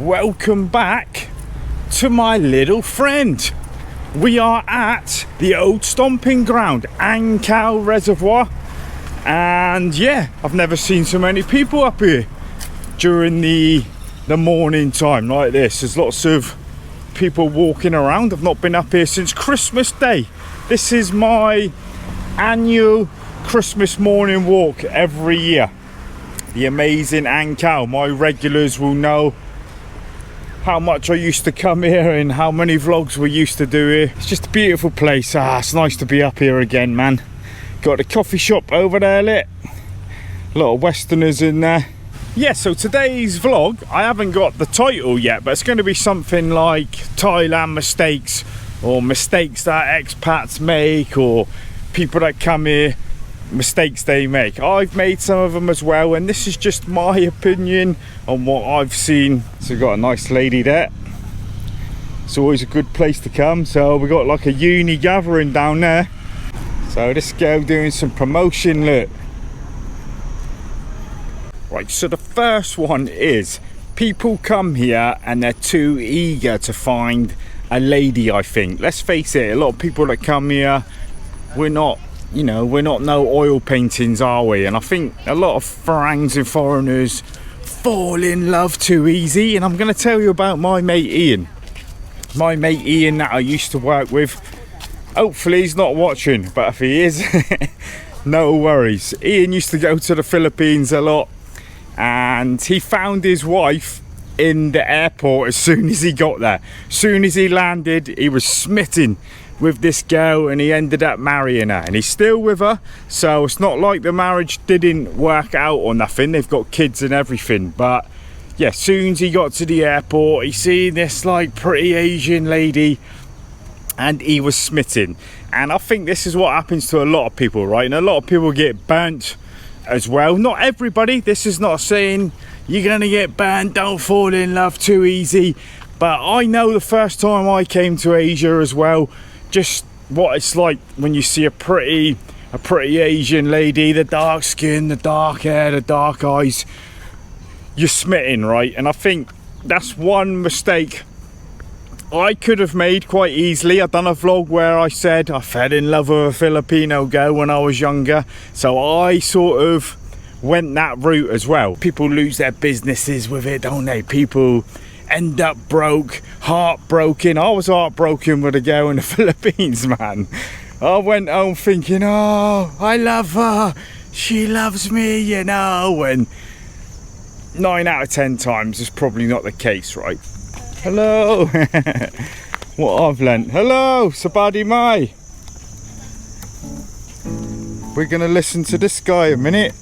welcome back to my little friend. We are at the old stomping ground, Angkow Reservoir, and yeah, I've never seen so many people up here during the morning time like this. There's lots of people walking around. I've not been up here since Christmas Day. This is my annual Christmas morning walk every year. The amazing Angkow. My regulars will know how much I used to come here and how many vlogs we used to do here. It's just a beautiful place. It's nice to be up here again, man. Got a coffee shop over there lit. A lot of Westerners in there. Yeah, so today's vlog, I haven't got the title yet, but it's going to be something like Thailand mistakes, or mistakes that expats make, or people that come here, mistakes they make. I've made some of them as well, and this is just my opinion on what I've seen. So we've got a nice lady there. It's always a good place to come. So we got like a uni gathering down there. So this girl doing some promotion, look. Right, so the first one is people come here and they're too eager to find a lady, I think. Let's face it, a lot of people that come here, we're not no oil paintings, are we? And I think a lot of Farangs and foreigners fall in love too easy. And I'm going to tell you about my mate Ian. My mate Ian that I used to work with. Hopefully he's not watching, but if he is, no worries. Ian used to go to the Philippines a lot, and he found his wife in the airport as soon as he got there. As soon as he landed, he was smitten with this girl, and he ended up marrying her, and he's still with her. So it's not like the marriage didn't work out or nothing. They've got kids and everything. But yeah, soon as he got to the airport, he seen this like pretty Asian lady, and he was smitten. And I think this is what happens to a lot of people, right? And a lot of people get burnt as well. Not everybody. This is not saying you're gonna get burnt, don't fall in love too easy. But I know the first time I came to Asia as well, just what it's like when you see a pretty Asian lady, the dark skin, the dark hair, the dark eyes, you're smitten, right? And I think that's one mistake I could have made quite easily. I've done a vlog where I said I fell in love with a Filipino girl when I was younger, so I sort of went that route as well. People lose their businesses with it, don't they? People end up broke, heartbroken. I was heartbroken with a girl in the Philippines, man. I went home thinking, oh, I love her, she loves me, you know, and 9 out of 10 times is probably not the case, right? Hello. What I've learnt. Hello, Sabadi Mai. We're gonna listen to this guy a minute.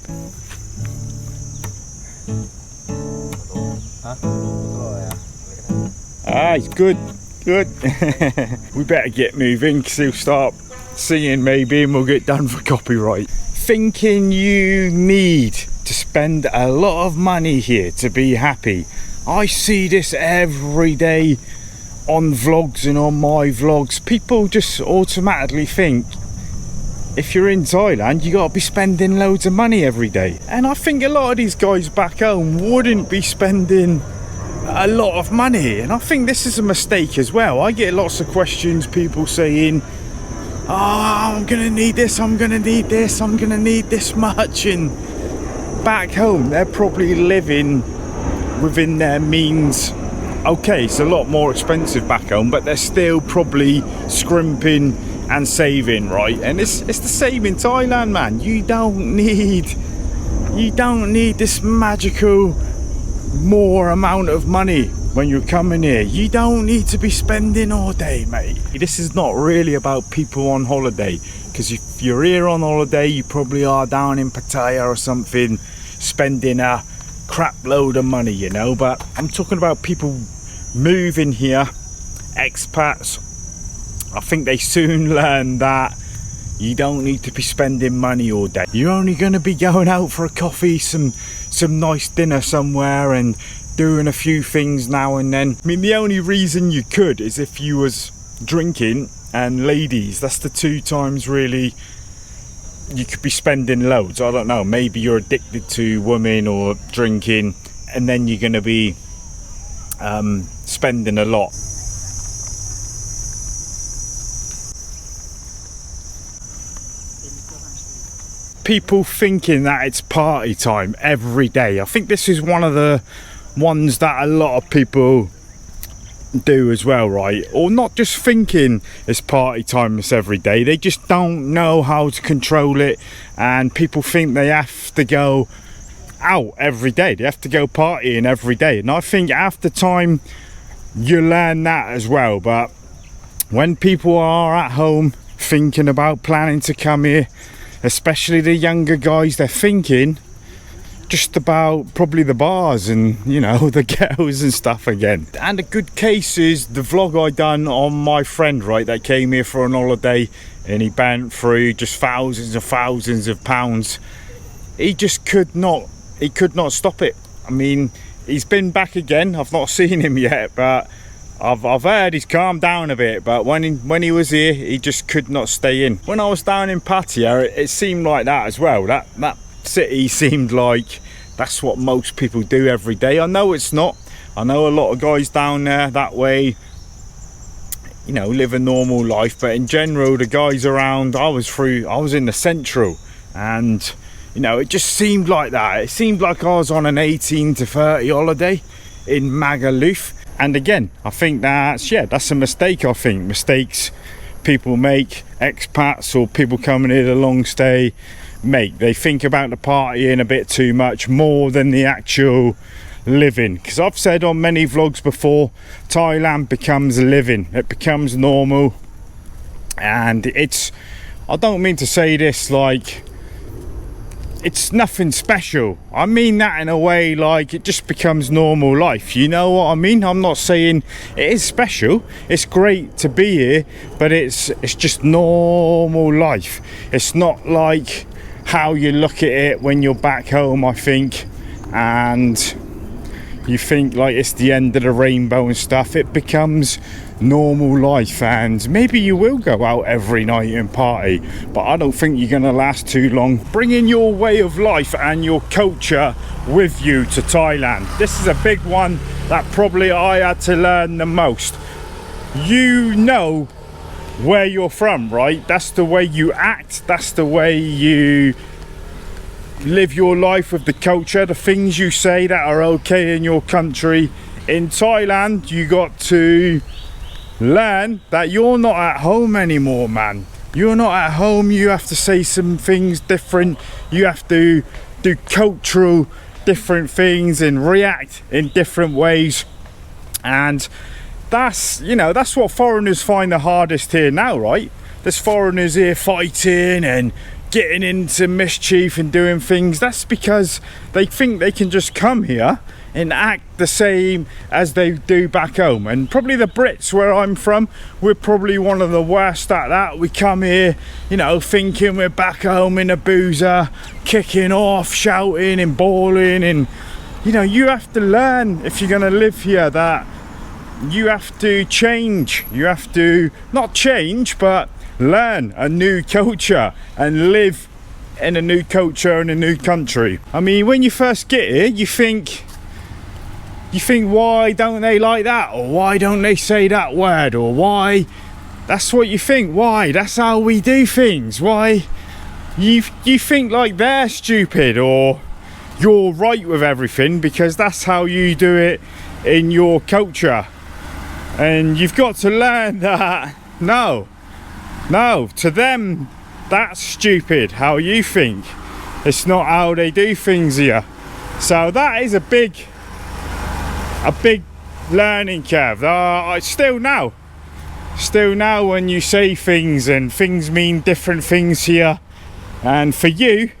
He's good. We better get moving because he'll start singing maybe and we'll get done for copyright. Thinking you need to spend a lot of money here to be happy. I see this every day on vlogs and on my vlogs. People just automatically think if you're in Thailand, you gotta be spending loads of money every day. And I think a lot of these guys back home wouldn't be spending a lot of money, and I think this is a mistake as well. I get lots of questions, people saying, oh, I'm gonna need this, I'm gonna need this, I'm gonna need this much, and back home they're probably living within their means. Okay, it's a lot more expensive back home, but they're still probably scrimping and saving, right? And it's the same in Thailand, man. You don't need this magical more amount of money when you're coming here. You don't need to be spending all day, mate. This is not really about people on holiday, because if you're here on holiday, you probably are down in Pattaya or something spending a crap load of money, you know. But I'm talking about people moving here, expats. I think they soon learn that you don't need to be spending money all day. You're only going to be going out for a coffee, some nice dinner somewhere, and doing a few things now and then. I mean, the only reason you could is if you was drinking and ladies. That's the two times really you could be spending loads. I don't know, maybe you're addicted to women or drinking, and then you're going to be spending a lot. People thinking that it's party time every day. I think this is one of the ones that a lot of people do as well, right? Or not just thinking it's party time it's every day, they just don't know how to control it, and people think they have to go out every day, they have to go partying every day, and I think after time you learn that as well. But when people are at home thinking about planning to come here, especially the younger guys, they're thinking just about probably the bars and, you know, the girls and stuff again. And a good case is the vlog I done on my friend, right, that came here for an holiday, and he burnt through just thousands of pounds. He just could not stop it. I mean, he's been back again. I've not seen him yet, but I've heard he's calmed down a bit. But when he was here, he just could not stay in. When I was down in Pattaya, it seemed like that as well. That city seemed like that's what most people do every day. I know it's not. I know a lot of guys down there that way, you know, live a normal life, but in general the guys around, I was in the central, and you know, it just seemed like that. It seemed like I was on an 18 to 30 holiday in Magaluf. And again, I think that's a mistake. I think mistakes people make, expats or people coming here to long stay make. They think about the partying a bit too much, more than the actual living. Because I've said on many vlogs before, Thailand becomes living. It becomes normal. And I don't mean to say this like it's nothing special. I mean that in a way like it just becomes normal life. You know what I mean? I'm not saying it is special. It's great to be here, but it's just normal life. It's not like how you look at it when you're back home, I think, and you think like it's the end of the rainbow and stuff. It becomes normal life, and maybe you will go out every night and party, but I don't think you're gonna last too long. Bringing your way of life and your culture with you to Thailand. This is a big one that probably I had to learn the most. You know where you're from, right? That's the way you act, that's the way you live your life with the culture, the things you say that are okay in your country. In Thailand, you got to learn that you're not at home anymore, man. You're not at home. You have to say some things different. You have to do cultural different things and react in different ways. And that's what foreigners find the hardest here now, right? There's foreigners here fighting and getting into mischief and doing things. That's because they think they can just come here and act the same as they do back home. And probably the Brits, where I'm from, we're probably one of the worst at that. We come here, you know, thinking we're back home in a boozer, kicking off, shouting and bawling. And you know, you have to learn, if you're going to live here, that you have to change. You have to not change, but learn a new culture and live in a new culture in a new country. I mean, when you first get here, you think, why don't they like that? Or why don't they say that word? Or why? That's what you think. Why? That's how we do things. Why? You think like they're stupid or you're right with everything because that's how you do it in your culture. And you've got to learn that no, to them that's stupid how you think. It's not how they do things here. So that is a big learning curve. Still now when you say things and things mean different things here, and for you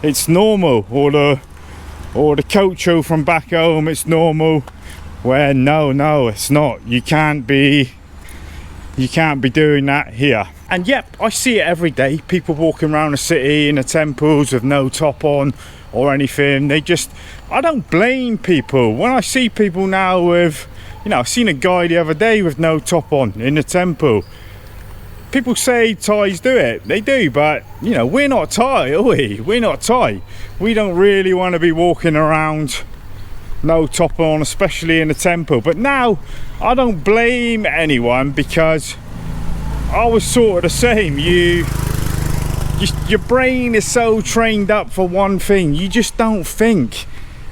it's normal, or the culture from back home, it's normal, where no it's not. You can't be doing that here. And yep, I see it every day. People walking around the city in the temples with no top on or anything. I don't blame people. When I see people now with, you know, I've seen a guy the other day with no top on in the temple. People say Thais do it. They do, but you know, we're not Thai, are we? We're not Thai. We don't really want to be walking around no top on, especially in the temple. But now I don't blame anyone, because I was sort of the same. Your brain is so trained up for one thing, you just don't think.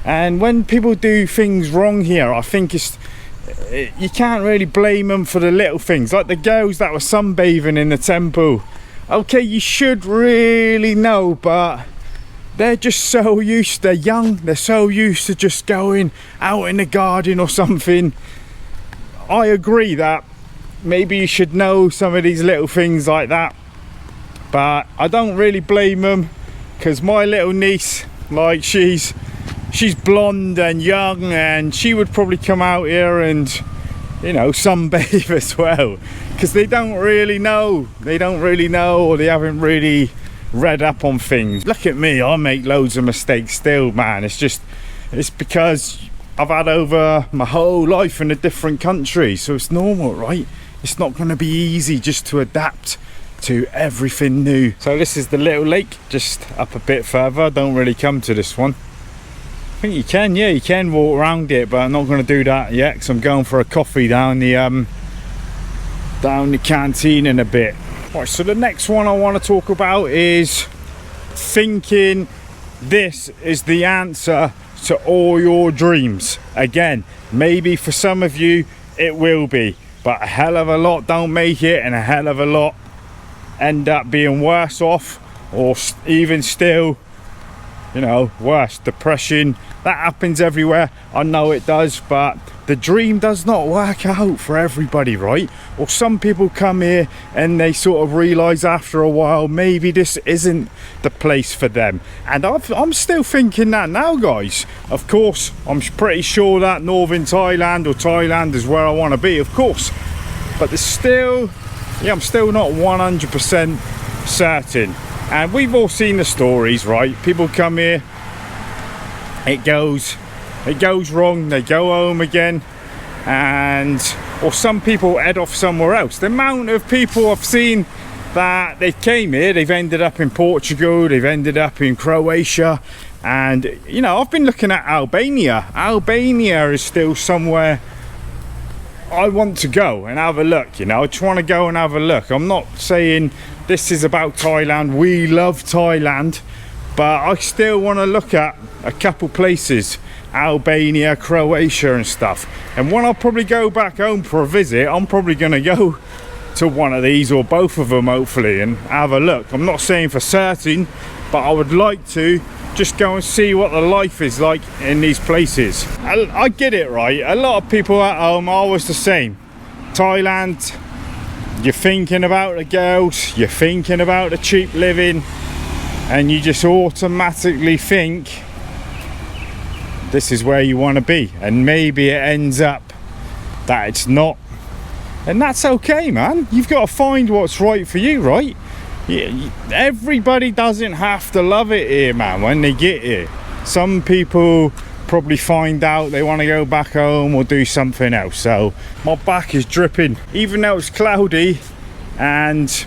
And when people do things wrong here, I think you can't really blame them for the little things, like the girls that were sunbathing in the temple. Okay, you should really know, but they're just so used, they're young, they're so used to just going out in the garden or something. I agree that maybe you should know some of these little things like that, but I don't really blame them, because my little niece, like, she's blonde and young, and she would probably come out here and, you know, sunbathe as well, because they don't really know, or they haven't really read up on things. Look at me, I make loads of mistakes still, man. It's because I've had over my whole life in a different country, so it's normal, right? It's not going to be easy just to adapt to everything new. So this is the little lake, just up a bit further. I don't really come to this one. I think you can, yeah, you can walk around it, but I'm not going to do that yet, because I'm going for a coffee down the canteen in a bit. Right, so the next one I want to talk about is thinking this is the answer to all your dreams. Again, maybe for some of you it will be, but a hell of a lot don't make it, and a hell of a lot end up being worse off, or even still, you know, worse. Depression, that happens everywhere, I know it does, but the dream does not work out for everybody, right? Or some people come here and they sort of realise after a while maybe this isn't the place for them. And I'm still thinking that now, guys. Of course, I'm pretty sure that northern Thailand, or Thailand, is where I want to be, of course. But there's still, yeah, I'm still not 100% certain. And we've all seen the stories, right? People come here, it goes wrong, they go home again, or some people head off somewhere else. The amount of people I've seen that they came here, they've ended up in Portugal, they've ended up in Croatia, and, you know, I've been looking at Albania. Albania is still somewhere I want to go and have a look, you know. I just want to go and have a look. I'm not saying this is about Thailand, we love Thailand, but I still want to look at a couple places, Albania, Croatia and stuff. And when I probably go back home for a visit, I'm probably going to go to one of these, or both of them hopefully, and have a look. I'm not saying for certain, but I would like to just go and see what the life is like in these places. I get it, right? A lot of people at home are always the same. Thailand, you're thinking about the girls, you're thinking about the cheap living, and you just automatically think this is where you want to be, and maybe it ends up that it's not, and that's okay, man. You've got to find what's right for you, right? Everybody doesn't have to love it here, man, when they get here. Some people probably find out they want to go back home or do something else. So my back is dripping, even though it's cloudy and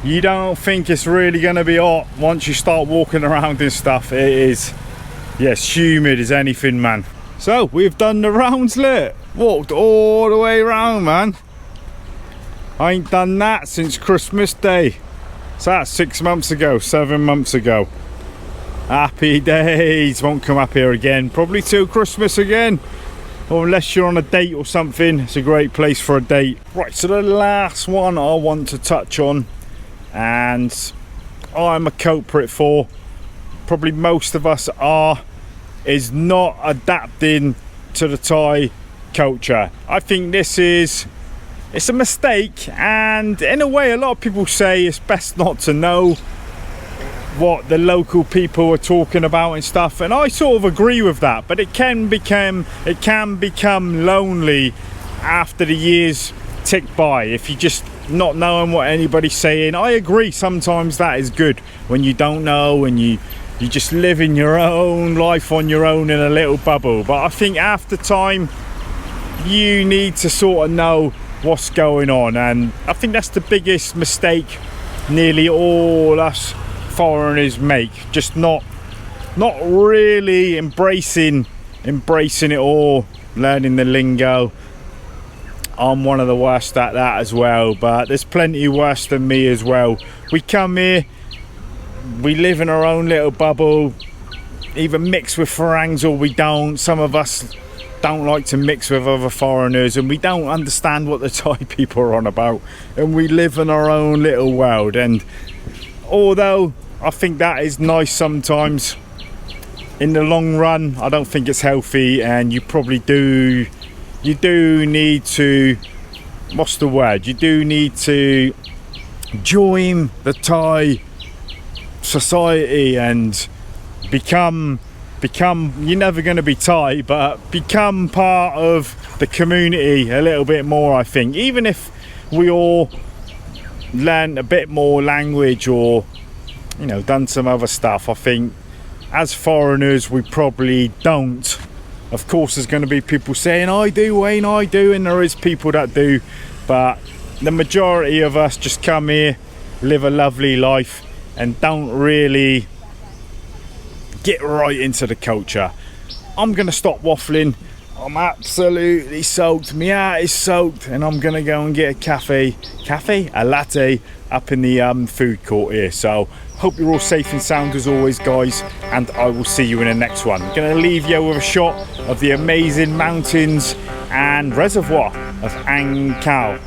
you don't think it's really going to be hot. Once you start walking around and stuff, it is, yes, humid as anything, man. So we've done the rounds, look, walked all the way around, man. I ain't done that since Christmas Day. So that's 6 months ago, 7 months ago. Happy days. Won't come up here again, probably till Christmas again, or unless you're on a date or something. It's a great place for a date. Right, so the last one I want to touch on, and I'm a culprit for, probably most of us are, is not adapting to the Thai culture. I think it's a mistake, and in a way a lot of people say it's best not to know what the local people are talking about and stuff, and I sort of agree with that, but it can become lonely after the years tick by if you just not knowing what anybody's saying. I agree, sometimes that is good when you don't know and you just live in your own life on your own in a little bubble, but I think after time you need to sort of know what's going on, and I think that's the biggest mistake nearly all us foreigners make, just not really embracing embracing it all, learning the lingo. I'm one of the worst at that as well, but there's plenty worse than me as well. We come here, we live in our own little bubble, either mix with Farangs or we don't. Some of us don't like to mix with other foreigners, and we don't understand what the Thai people are on about, and we live in our own little world. And although I think that is nice sometimes, in the long run I don't think it's healthy, and you do need to, what's the word, you do need to join the Thai society and become, you're never going to be Thai, but become part of the community a little bit more, I think. Even if we all learn a bit more language, or done some other stuff, I think as foreigners we probably don't. Of course there's going to be people saying I do, Wayne, I do, and there is people that do, but the majority of us just come here, live a lovely life, and don't really get right into the culture. I'm going to stop waffling. I'm absolutely soaked. My heart is soaked, and I'm going to go and get a latte up in the food court here. So hope you're all safe and sound as always, guys, and I will see you in the next one. I'm going to leave you with a shot of the amazing mountains and reservoir of Ang Khao.